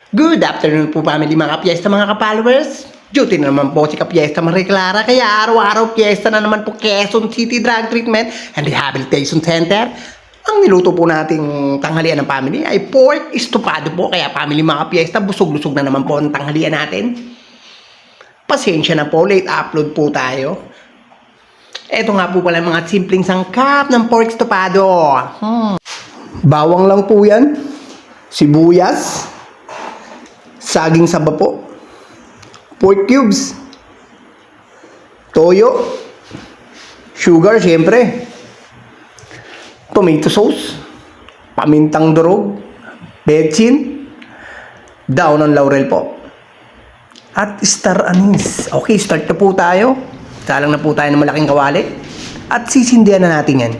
Good afternoon po family mga kapiesta mga ka-followers. Duty na naman po si Kapiesta Marie Clara, kaya araw-araw piyesta na naman po Quezon City Drug Treatment and Rehabilitation Center. Ang niluto po nating tanghalian ng family ay pork estofado po, kaya family mga kapiesta, busog-lusog na naman po ang tanghalian natin. Pasensya na po, late upload po tayo. Eto nga po pala mga simpleng sangkap ng pork estofado. Bawang lang po yan, sibuyas, saging saba po, pork cubes, toyo, sugar syempre, tomato sauce, pamintang durog, betchin, daon ng laurel po, at star anise. Okay, start na po tayo. Salang na po tayo ng malaking kawali at sisindihan na natin yan.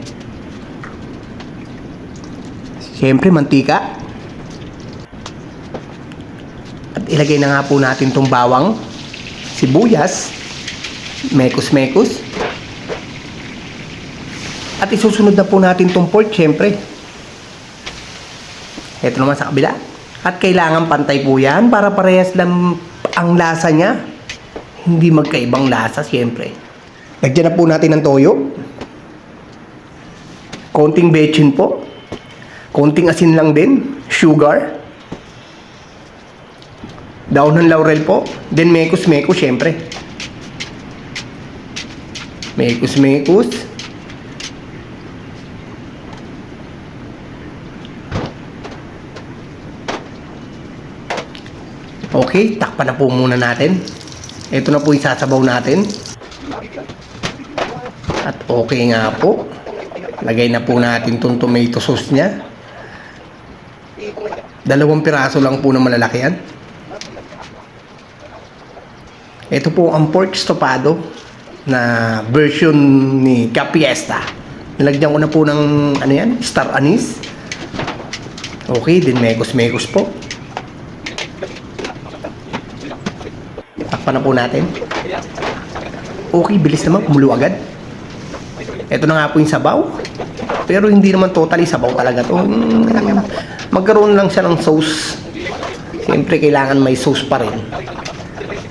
Syempre mantika. At ilagay na nga po natin itong bawang, sibuyas, mekos-mekos. At isusunod na po natin itong pork, syempre. Ito naman sa kabila. At kailangan pantay po yan para parehas lang ang lasa niya. Hindi magkaibang lasa, syempre. Lagyan na po natin ng toyo. Konting betchin po. Konting asin lang din. Sugar. Daon ng laurel po. Then mekos-mekos syempre. Mekos-mekos. Okay, takpan na po muna natin. Ito na po yung sasabaw natin. At okay nga po. Lagay na po natin itong tomato sauce niya. 2 piraso lang po na malalaki yan. Ito po ang pork estofado na version ni Kapiesta. Nilagyan ko na po ng ano yan, star anise. Okay, din mekos-mekos po. Takpan na po natin. Okay, bilis naman, kumulo agad. Ito na nga po yung sabaw. Pero hindi naman totally sabaw talaga to. Magkaroon lang siya ng sauce. Siyempre kailangan may sauce pa rin.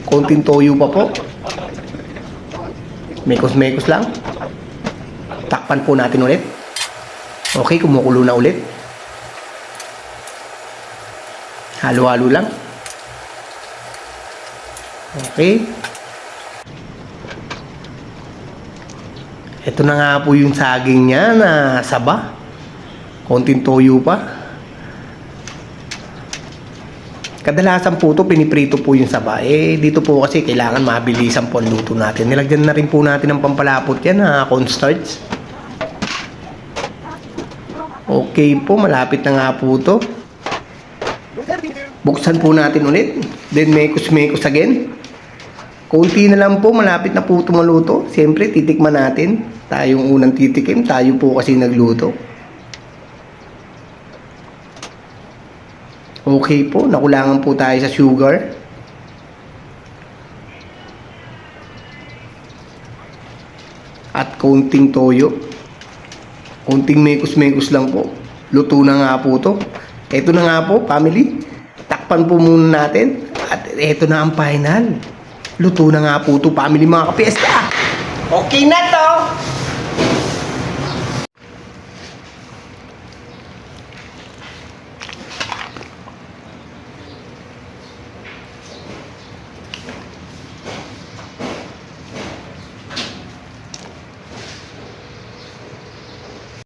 Konting toyo pa po. Mekos-mekos lang. Takpan po natin ulit. Okay, kumukulo na ulit. Halo-halo lang. Okay. Ito na nga po yung saging niya na saba. Konting toyo pa. Kadalasan po ito, piniprito po yung saba. Dito po kasi kailangan mabilisan po ang luto natin. Nilagyan na rin po natin ng pampalapot yan na cornstarch. Okay po, malapit na nga po ito. Buksan po natin ulit. Then mekos-mekos again. Kunti na lang po, malapit na po ito maluto. Siyempre, titikman natin. Tayong unang titikim, tayo po kasi nagluto. Okay po, nakulangan po tayo sa sugar. At konting toyo. Konting mekos-mekos lang po. Luto na nga po ito. Ito na nga po, family. Takpan po muna natin. At ito na ang final. Luto na nga po ito, family mga kapiesta. Okay na to.